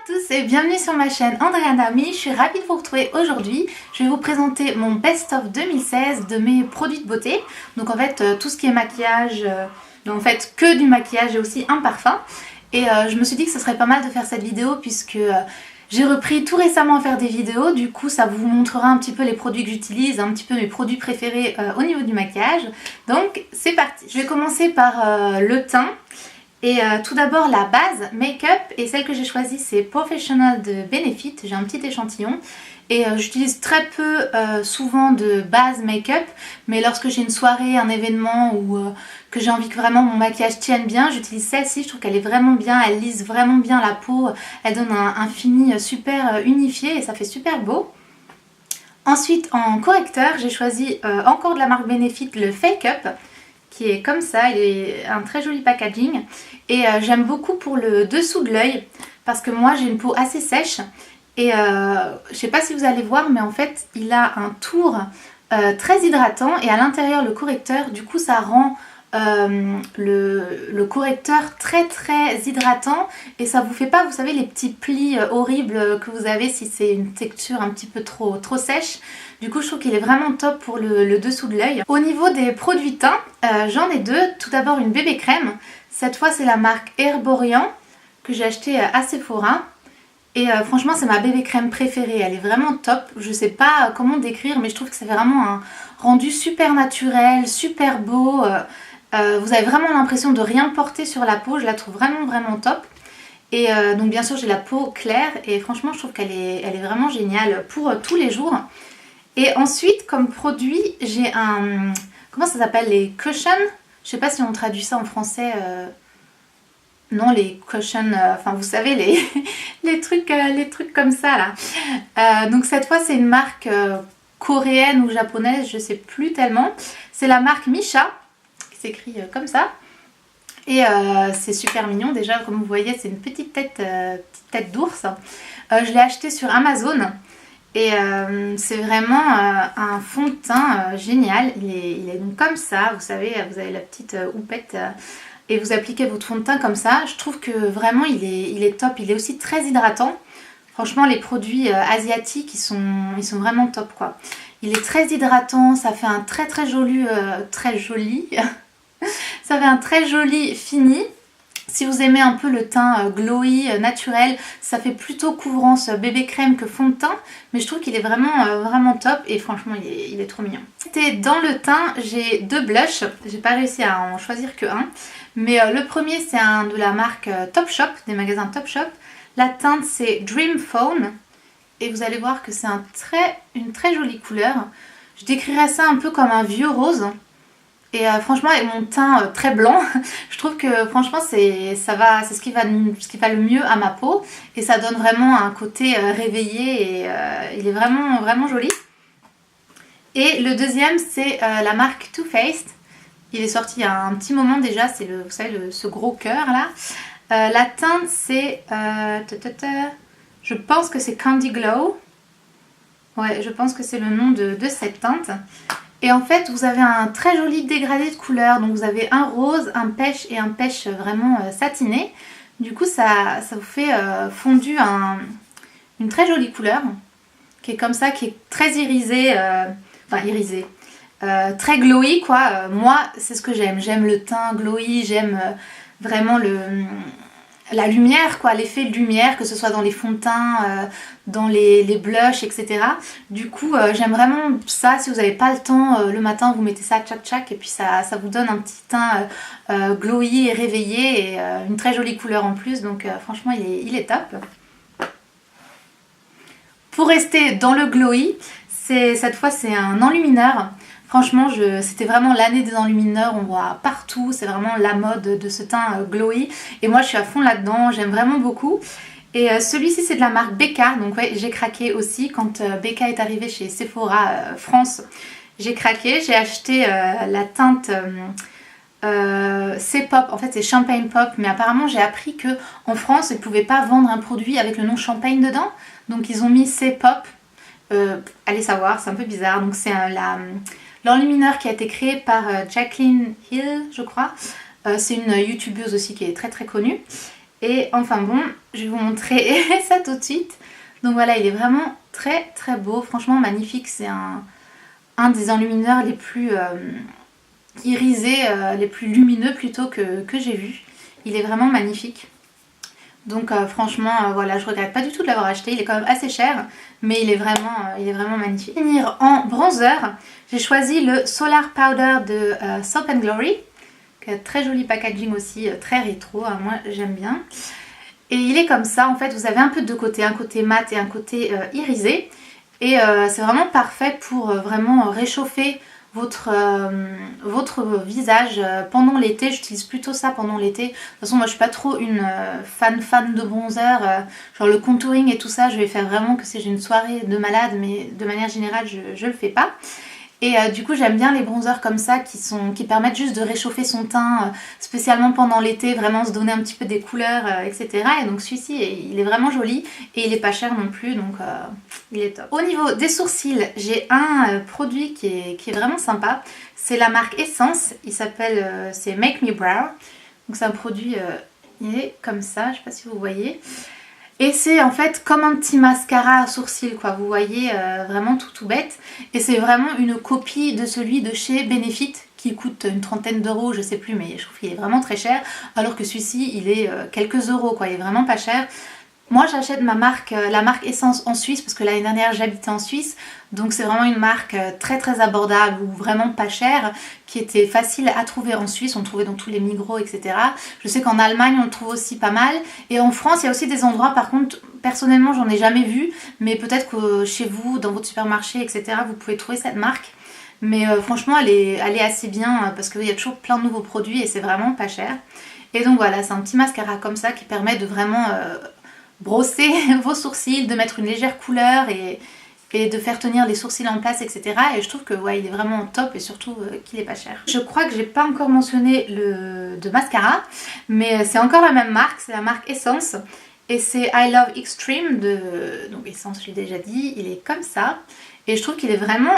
tous et bienvenue sur ma chaîne Andrea Nami, je suis ravie de vous retrouver aujourd'hui. Je vais vous présenter mon best-of 2016 de mes produits de beauté. Donc en fait tout ce qui est maquillage, donc en fait que du maquillage et aussi un parfum. Et je me suis dit que ce serait pas mal de faire cette vidéo puisque j'ai repris tout récemment à faire des vidéos. Du coup ça vous montrera un petit peu les produits que j'utilise, un petit peu mes produits préférés au niveau du maquillage. Donc c'est parti. Je vais commencer par le teint. Et tout d'abord la base make-up, et celle que j'ai choisie c'est Professional de Benefit, j'ai un petit échantillon et j'utilise très peu souvent de base make-up, mais lorsque j'ai une soirée, un événement ou que j'ai envie que vraiment mon maquillage tienne bien, j'utilise celle-ci. Je trouve qu'elle est vraiment bien, elle lisse vraiment bien la peau, elle donne un fini super unifié et ça fait super beau. Ensuite en correcteur j'ai choisi encore de la marque Benefit le Fake Up, qui est comme ça, il est un très joli packaging et j'aime beaucoup pour le dessous de l'œil parce que moi j'ai une peau assez sèche et je sais pas si vous allez voir mais en fait il a un tour très hydratant et à l'intérieur le correcteur, du coup ça rend le correcteur très hydratant et ça vous fait pas, vous savez, les petits plis horribles que vous avez si c'est une texture un petit peu trop sèche. Du coup je trouve qu'il est vraiment top pour le dessous de l'œil. Au niveau des produits teint, j'en ai deux. Tout d'abord une bébé crème, cette fois c'est la marque Herborian que j'ai acheté à Sephora. Et franchement c'est ma bébé crème préférée, elle est vraiment top. Je sais pas comment décrire mais je trouve que c'est vraiment un rendu super naturel, super beau. Vous avez vraiment l'impression de rien porter sur la peau, je la trouve vraiment top. Et donc bien sûr j'ai la peau claire et franchement je trouve qu'elle est vraiment géniale pour tous les jours. Et ensuite comme produit j'ai un... comment ça s'appelle, les cushions? Je sais pas si on traduit ça en français. Non, les cushions, enfin vous savez les trucs comme ça là. Donc cette fois c'est une marque coréenne ou japonaise, je sais plus tellement. C'est la marque Misha, qui s'écrit comme ça. Et c'est super mignon déjà, comme vous voyez c'est une petite tête d'ours. Je l'ai acheté sur Amazon. Et c'est vraiment un fond de teint génial. Il est donc comme ça, vous savez, vous avez la petite houppette et vous appliquez votre fond de teint comme ça. Je trouve que vraiment il est top, il est aussi très hydratant. Franchement les produits asiatiques ils sont vraiment top quoi. Il est très hydratant, ça fait un très joli ça fait un très joli fini. Si vous aimez un peu le teint glowy, naturel, ça fait plutôt couvrance bébé crème que fond de teint. Mais je trouve qu'il est vraiment top et franchement il est trop mignon. C'était dans le teint, j'ai deux blushs. J'ai pas réussi à en choisir que un. Mais le premier c'est un de la marque Topshop, des magasins Topshop. La teinte c'est Dream Fawn. Et vous allez voir que c'est une très jolie couleur. Je décrirais ça un peu comme un vieux rose. Et franchement avec mon teint très blanc, je trouve que franchement c'est ce qui va le mieux à ma peau. Et ça donne vraiment un côté réveillé et il est vraiment joli. Et le deuxième c'est la marque Too Faced. Il est sorti il y a un petit moment déjà, c'est vous savez ce gros cœur là. La teinte c'est... je pense que c'est Candy Glow. Ouais, je pense que c'est le nom de cette teinte. Et en fait vous avez un très joli dégradé de couleurs. Donc vous avez un rose, un pêche et un pêche vraiment satiné. Du coup ça vous fait fondu une très jolie couleur. Qui est comme ça, qui est très irisée. Enfin irisée. Très glowy quoi. Moi c'est ce que j'aime. J'aime le teint glowy, j'aime vraiment la lumière quoi, l'effet de lumière, que ce soit dans les fonds de teint, dans les blushs, etc. Du coup j'aime vraiment ça. Si vous n'avez pas le temps, le matin vous mettez ça tchac et puis ça vous donne un petit teint glowy et réveillé et une très jolie couleur en plus. Donc franchement il est top. Pour rester dans le glowy, cette fois c'est un enlumineur. Franchement c'était vraiment l'année des enlumineurs, on voit partout, c'est vraiment la mode de ce teint glowy. Et moi je suis à fond là-dedans, j'aime vraiment beaucoup. Et celui-ci c'est de la marque Becca, donc ouais j'ai craqué aussi quand Becca est arrivé chez Sephora France. J'ai craqué, j'ai acheté la teinte C-Pop, en fait c'est Champagne Pop. Mais apparemment j'ai appris que en France ils ne pouvaient pas vendre un produit avec le nom Champagne dedans. Donc ils ont mis C-Pop, allez savoir, c'est un peu bizarre. Donc c'est l'enlumineur qui a été créé par Jaclyn Hill, je crois. C'est une youtubeuse aussi qui est très connue. Et enfin bon, je vais vous montrer ça tout de suite. Donc voilà, il est vraiment très très beau, franchement magnifique. C'est un des enlumineurs les plus irisés, les plus lumineux plutôt que j'ai vu. Il est vraiment magnifique. Donc franchement, voilà, je regrette pas du tout de l'avoir acheté. Il est quand même assez cher, mais il est vraiment magnifique. Pour finir en bronzer, j'ai choisi le Solar Powder de Soap & Glory. Très joli packaging aussi, très rétro, hein, moi j'aime bien. Et il est comme ça, en fait vous avez un peu de deux côtés, un côté mat et un côté irisé. Et c'est vraiment parfait pour vraiment réchauffer votre visage pendant l'été. J'utilise plutôt ça pendant l'été. De toute façon moi je suis pas trop une fan de bronzer, genre le contouring et tout ça je vais faire vraiment que si j'ai une soirée de malade, mais de manière générale je le fais pas. Et du coup j'aime bien les bronzers comme ça qui permettent juste de réchauffer son teint, spécialement pendant l'été, vraiment se donner un petit peu des couleurs, etc. Et donc celui-ci il est vraiment joli et il est pas cher non plus, donc il est top. Au niveau des sourcils, j'ai un produit qui est vraiment sympa. C'est la marque Essence, il s'appelle, c'est Make Me Brow. Donc c'est un produit, il est comme ça, je sais pas si vous voyez. Et c'est en fait comme un petit mascara à sourcils quoi, vous voyez, vraiment tout bête. Et c'est vraiment une copie de celui de chez Benefit qui coûte une trentaine d'euros, je sais plus, mais je trouve qu'il est vraiment très cher. Alors que celui-ci il est quelques euros quoi, il est vraiment pas cher. Moi j'achète la marque Essence en Suisse parce que l'année dernière j'habitais en Suisse. Donc c'est vraiment une marque très abordable ou vraiment pas chère, qui était facile à trouver en Suisse, on le trouvait dans tous les Migros, etc. Je sais qu'en Allemagne on le trouve aussi pas mal. Et en France il y a aussi des endroits, par contre personnellement j'en ai jamais vu, mais peut-être que chez vous, dans votre supermarché, etc. vous pouvez trouver cette marque. Mais franchement elle est assez bien parce qu'il y a toujours plein de nouveaux produits et c'est vraiment pas cher. Et donc voilà, c'est un petit mascara comme ça qui permet de vraiment brosser vos sourcils, de mettre une légère couleur et de faire tenir les sourcils en place, etc. Et je trouve que ouais, il est vraiment top et surtout qu'il est pas cher. Je crois que j'ai pas encore mentionné de mascara, mais c'est encore la même marque, c'est la marque Essence. Et c'est I Love Extreme de... Donc Essence, je l'ai déjà dit, il est comme ça. Et je trouve qu'il est vraiment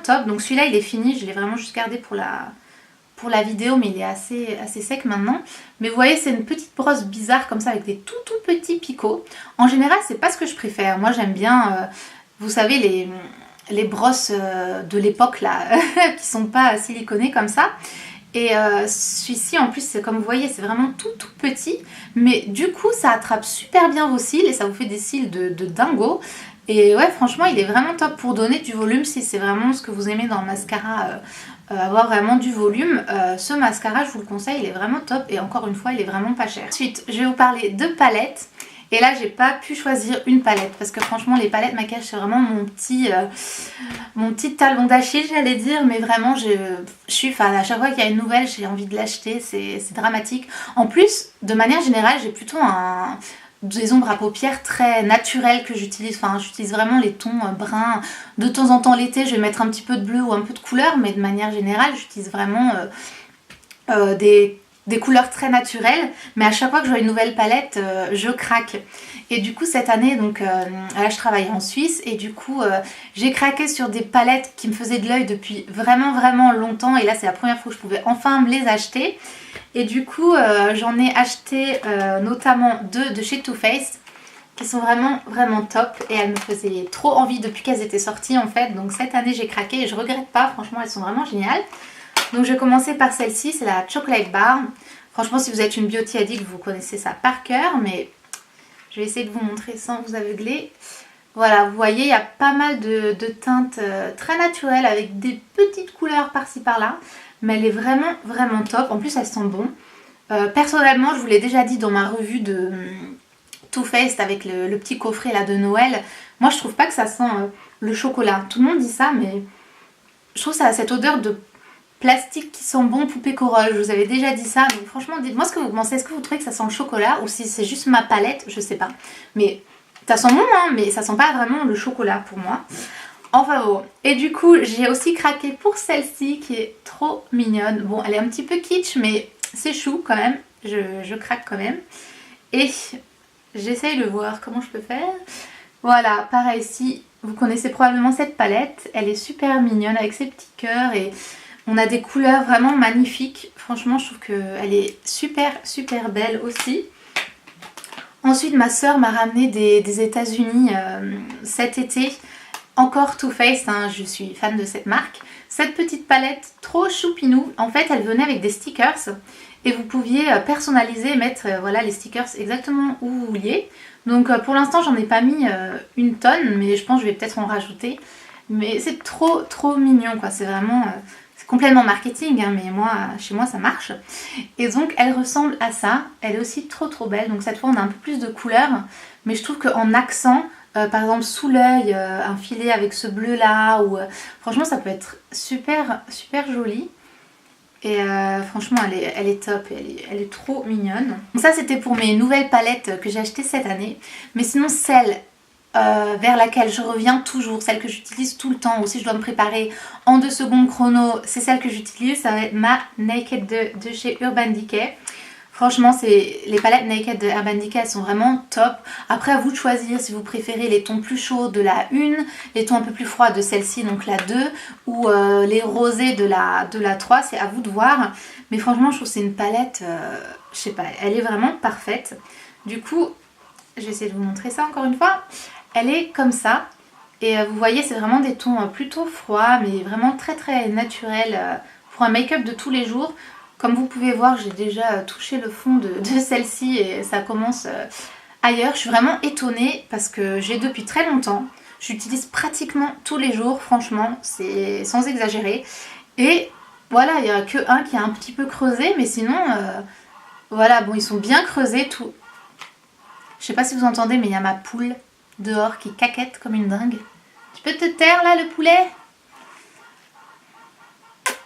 top. Donc celui-là il est fini, je l'ai vraiment juste gardé pour la vidéo, mais il est assez sec maintenant. Mais vous voyez, c'est une petite brosse bizarre comme ça avec des tout petits picots. En général c'est pas ce que je préfère, moi j'aime bien... vous savez les brosses de l'époque là qui sont pas siliconées comme ça. Et celui-ci en plus comme vous voyez c'est vraiment tout petit. Mais du coup ça attrape super bien vos cils et ça vous fait des cils de dingo. Et ouais franchement il est vraiment top pour donner du volume si c'est vraiment ce que vous aimez dans le mascara. Avoir vraiment du volume, ce mascara je vous le conseille, il est vraiment top et encore une fois il est vraiment pas cher. Ensuite je vais vous parler de palettes. Et là j'ai pas pu choisir une palette parce que franchement les palettes maquillage c'est vraiment mon petit talon d'Achille j'allais dire. Mais vraiment je suis fan, à chaque fois qu'il y a une nouvelle j'ai envie de l'acheter, c'est dramatique. En plus de manière générale j'ai plutôt des ombres à paupières très naturelles que j'utilise. Enfin j'utilise vraiment les tons bruns. De temps en temps l'été je vais mettre un petit peu de bleu ou un peu de couleur, mais de manière générale j'utilise vraiment des couleurs très naturelles, mais à chaque fois que je vois une nouvelle palette, je craque. Et du coup cette année, donc là je travaille en Suisse et du coup j'ai craqué sur des palettes qui me faisaient de l'œil depuis vraiment longtemps. Et là c'est la première fois que je pouvais enfin me les acheter. Et du coup j'en ai acheté notamment deux de chez Too Faced qui sont vraiment top et elles me faisaient trop envie depuis qu'elles étaient sorties en fait. Donc cette année j'ai craqué et je regrette pas, franchement elles sont vraiment géniales. Donc je vais commencer par celle-ci, c'est la Chocolate Bar. Franchement si vous êtes une beauty addict vous connaissez ça par cœur, mais je vais essayer de vous montrer sans vous aveugler. Voilà, vous voyez il y a pas mal de teintes très naturelles avec des petites couleurs par-ci par-là. Mais elle est vraiment top, en plus elles sont bonnes. Personnellement je vous l'ai déjà dit dans ma revue de Too Faced avec le petit coffret là de Noël. Moi je trouve pas que ça sent le chocolat. Tout le monde dit ça mais je trouve ça a cette odeur de plastique qui sent bon, poupée corail. Je vous avais déjà dit ça, donc franchement dites-moi ce que vous pensez. Est-ce que vous trouvez que ça sent le chocolat ou si c'est juste ma palette, je sais pas. Mais ça sent bon hein, mais ça sent pas vraiment le chocolat pour moi. Enfin bon, et du coup j'ai aussi craqué pour celle-ci qui est trop mignonne. Bon elle est un petit peu kitsch mais c'est chou quand même, je craque quand même. Et j'essaye de voir comment je peux faire. Voilà, pareil ici, vous connaissez probablement cette palette. Elle est super mignonne avec ses petits cœurs et on a des couleurs vraiment magnifiques. Franchement je trouve qu'elle est super belle aussi. Ensuite ma soeur m'a ramené des États-Unis cet été. Encore Too Faced, hein, je suis fan de cette marque. Cette petite palette trop choupinou, en fait elle venait avec des stickers et vous pouviez personnaliser et mettre voilà, les stickers exactement où vous vouliez. Donc pour l'instant j'en ai pas mis une tonne, mais je pense que je vais peut-être en rajouter. Mais c'est trop mignon quoi, c'est vraiment... c'est complètement marketing, hein, mais moi, chez moi ça marche. Et donc elle ressemble à ça, elle est aussi trop belle. Donc cette fois on a un peu plus de couleurs, mais je trouve qu'en accent... par exemple sous l'œil, un filet avec ce bleu là, ou franchement ça peut être super joli. Et franchement elle est top, elle est trop mignonne. Donc ça c'était pour mes nouvelles palettes que j'ai achetées cette année. Mais sinon celle vers laquelle je reviens toujours, celle que j'utilise tout le temps, ou si je dois me préparer en 2 secondes chrono, c'est celle que j'utilise, ça va être ma Naked de chez Urban Decay. Franchement, les palettes Naked de Urban Decay, elles sont vraiment top. Après, à vous de choisir si vous préférez les tons plus chauds de la 1, les tons un peu plus froids de celle-ci, donc la 2, ou les rosés de la 3, c'est à vous de voir. Mais franchement, je trouve que c'est une palette, je sais pas, elle est vraiment parfaite. Du coup, je vais essayer de vous montrer ça encore une fois. Elle est comme ça. Et vous voyez, c'est vraiment des tons plutôt froids, mais vraiment très naturels pour un make-up de tous les jours. Comme vous pouvez voir, j'ai déjà touché le fond de celle-ci et ça commence ailleurs. Je suis vraiment étonnée parce que j'ai depuis très longtemps. J'utilise pratiquement tous les jours, franchement, c'est sans exagérer. Et voilà, il n'y a que un qui est un petit peu creusé, mais sinon, voilà, bon, ils sont bien creusés. Tout. Je sais pas si vous entendez, mais il y a ma poule dehors qui caquette comme une dingue. Tu peux te taire là, le poulet?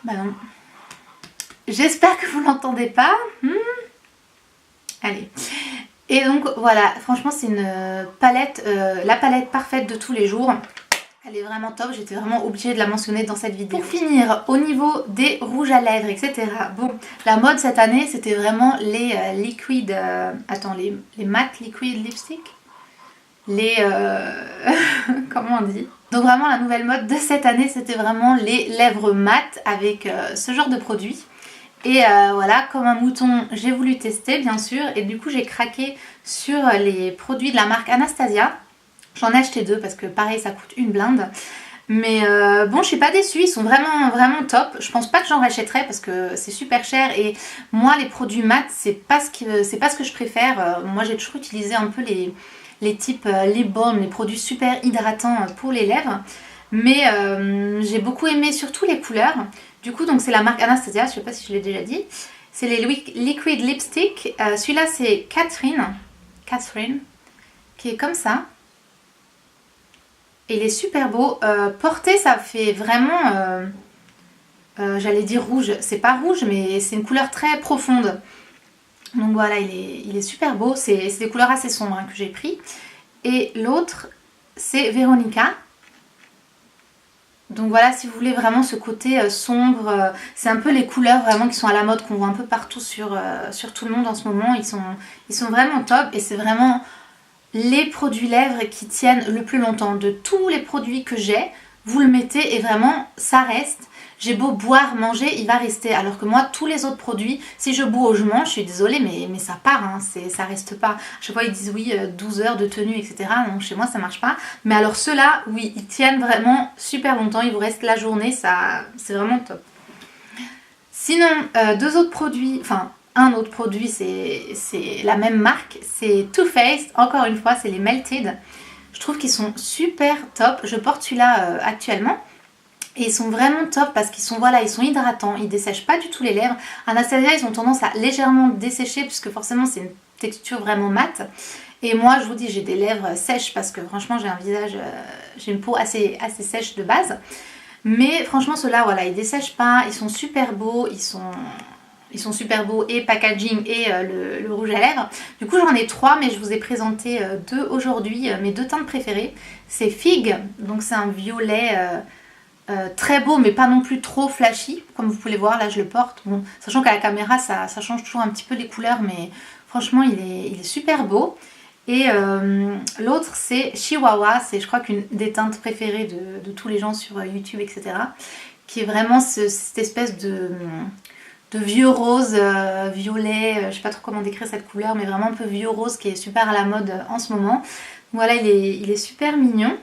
Bah non. J'espère que vous l'entendez pas. Allez. Et donc voilà, franchement c'est une palette, la palette parfaite de tous les jours. Elle est vraiment top, j'étais vraiment obligée de la mentionner dans cette vidéo. Pour finir, au niveau des rouges à lèvres, etc. Bon, la mode cette année c'était vraiment les liquid... attends, les matte liquid lipstick. Les... comment on dit? Donc vraiment la nouvelle mode de cette année c'était vraiment les lèvres mates avec ce genre de produit. Et voilà, comme un mouton, j'ai voulu tester bien sûr. Et du coup j'ai craqué sur les produits de la marque Anastasia. J'en ai acheté 2 parce que pareil ça coûte une blinde. Mais bon, je suis pas déçue, ils sont vraiment top. Je pense pas que j'en rachèterai parce que c'est super cher. Et moi les produits mat c'est pas ce que je préfère. Moi j'ai toujours utilisé un peu les types lip balm, les produits super hydratants pour les lèvres. Mais j'ai beaucoup aimé surtout les couleurs. Du coup, donc c'est la marque Anastasia, je sais pas si je l'ai déjà dit. C'est les Liquid Lipstick. Celui-là, c'est Catherine, qui est comme ça. Et il est super beau. Porté, ça fait vraiment, j'allais dire rouge. C'est pas rouge, mais c'est une couleur très profonde. Donc voilà, il est super beau. C'est des couleurs assez sombres hein, que j'ai pris. Et l'autre, c'est Veronica. Donc voilà, si vous voulez vraiment ce côté sombre, c'est un peu les couleurs vraiment qui sont à la mode, qu'on voit un peu partout sur tout le monde en ce moment. Ils sont vraiment top et c'est vraiment les produits lèvres qui tiennent le plus longtemps. De tous les produits que j'ai, vous le mettez et vraiment ça reste. J'ai beau boire, manger, il va rester. Alors que moi, tous les autres produits, si je bois ou je mange, je suis désolée, mais ça part, hein, ça reste pas. À chaque fois, ils disent oui, 12 heures de tenue, etc. Non, chez moi, ça marche pas. Mais alors ceux-là, oui, ils tiennent vraiment super longtemps. Il vous reste la journée, c'est vraiment top. Sinon, 2 autres produits, enfin, un autre produit, c'est la même marque. C'est Too Faced. Encore une fois, c'est les Melted. Je trouve qu'ils sont super top. Je porte celui-là actuellement. Et ils sont vraiment top parce qu'ils sont, voilà, ils sont hydratants, ils dessèchent pas du tout les lèvres. Anastasia, ils ont tendance à légèrement dessécher puisque forcément c'est une texture vraiment mate. Et moi, je vous dis, j'ai des lèvres sèches parce que franchement, j'ai un visage, j'ai une peau assez sèche de base. Mais franchement, ceux-là, voilà, ils dessèchent pas, ils sont super beaux, ils sont super beaux et packaging et le rouge à lèvres. Du coup, j'en ai 3, mais je vous ai présenté 2 aujourd'hui, mes 2 teintes préférées. C'est Fig, donc c'est un violet... très beau mais pas non plus trop flashy, comme vous pouvez voir là je le porte, bon, sachant qu'à la caméra ça change toujours un petit peu les couleurs mais franchement il est super beau. Et l'autre c'est Chihuahua, c'est je crois qu'une des teintes préférées de tous les gens sur YouTube etc, qui est vraiment cette espèce de vieux rose, violet, je sais pas trop comment décrire cette couleur, mais vraiment un peu vieux rose qui est super à la mode en ce moment. Voilà, il est super mignon.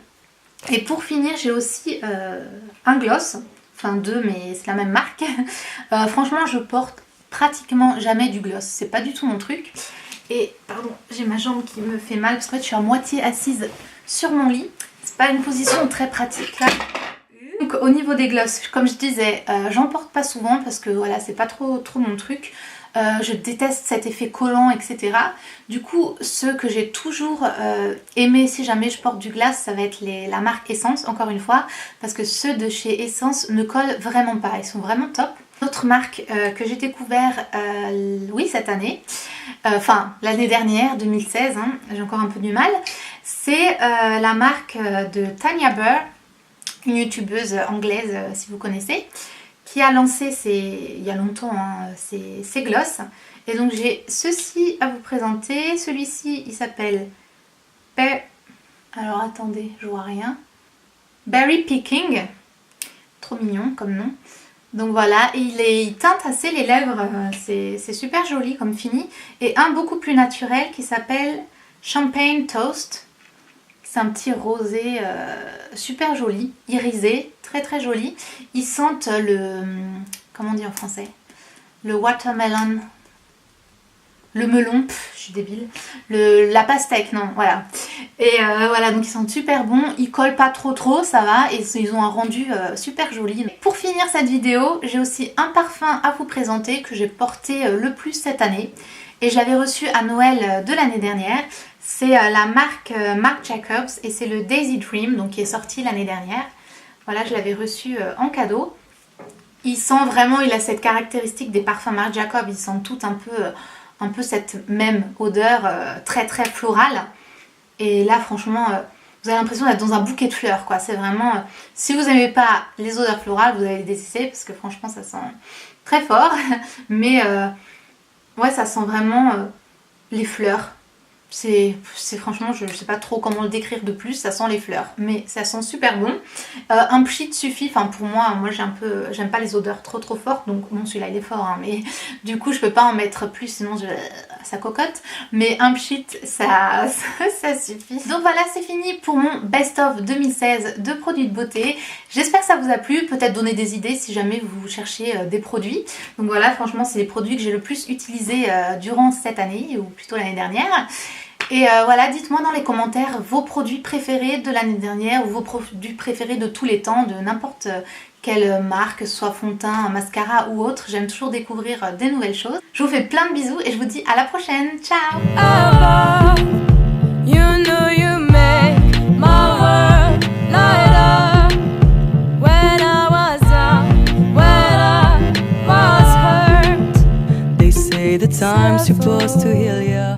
Et pour finir, j'ai aussi un gloss, enfin deux, mais c'est la même marque. Franchement, je porte pratiquement jamais du gloss, c'est pas du tout mon truc. Et pardon, j'ai ma jambe qui me fait mal parce que je suis à moitié assise sur mon lit. C'est pas une position très pratique là. Donc au niveau des glosses, comme je disais, j'en porte pas souvent parce que voilà, c'est pas trop mon truc. Je déteste cet effet collant, etc. Du coup, ceux que j'ai toujours aimé si jamais je porte du gloss, ça va être la marque Essence, encore une fois, parce que ceux de chez Essence ne collent vraiment pas, ils sont vraiment top. Autre marque que j'ai découvert, oui, cette année, enfin l'année dernière, 2016, hein, j'ai encore un peu du mal, c'est la marque de Tanya Burr, une youtubeuse anglaise si vous connaissez, qui a lancé il y a longtemps hein, ses gloss. Et donc j'ai ceci à vous présenter. Celui-ci il s'appelle alors attendez, je vois rien. Berry Picking. Trop mignon comme nom. Donc voilà, et il teinte assez les lèvres, c'est super joli comme fini. Et un beaucoup plus naturel qui s'appelle Champagne Toast. C'est un petit rosé super joli, irisé, très joli. Ils sentent comment on dit en français? Le watermelon, le melon, je suis débile, la pastèque, non, voilà. Et voilà, donc ils sont super bons, ils collent pas trop, ça va, et ils ont un rendu super joli. Pour finir cette vidéo, j'ai aussi un parfum à vous présenter que j'ai porté le plus cette année. Et j'avais reçu à Noël de l'année dernière. C'est la marque Marc Jacobs et c'est le Daisy Dream, donc qui est sorti l'année dernière. Voilà, je l'avais reçu en cadeau. Il sent vraiment, il a cette caractéristique des parfums Marc Jacobs, ils sentent tout un peu cette même odeur très florale. Et là franchement, vous avez l'impression d'être dans un bouquet de fleurs quoi. C'est vraiment, si vous n'aimez pas les odeurs florales, vous allez les détester parce que franchement ça sent très fort. Mais ouais, ça sent vraiment les fleurs. C'est franchement, je sais pas trop comment le décrire de plus, ça sent les fleurs, mais ça sent super bon. Un pchit suffit, enfin pour moi j'aime pas les odeurs trop fortes, donc bon celui-là il est fort, hein, mais du coup je peux pas en mettre plus sinon ça cocotte, mais un pchit ça suffit. Donc voilà, c'est fini pour mon best of 2016 de produits de beauté. J'espère que ça vous a plu, peut-être donner des idées si jamais vous cherchez des produits. Donc voilà, franchement c'est les produits que j'ai le plus utilisés durant cette année, ou plutôt l'année dernière. Et voilà, dites-moi dans les commentaires vos produits préférés de l'année dernière ou vos produits préférés de tous les temps, de n'importe quelle marque, soit fond de teint, mascara ou autre. J'aime toujours découvrir des nouvelles choses. Je vous fais plein de bisous et je vous dis à la prochaine. Ciao! The time's supposed to heal ya.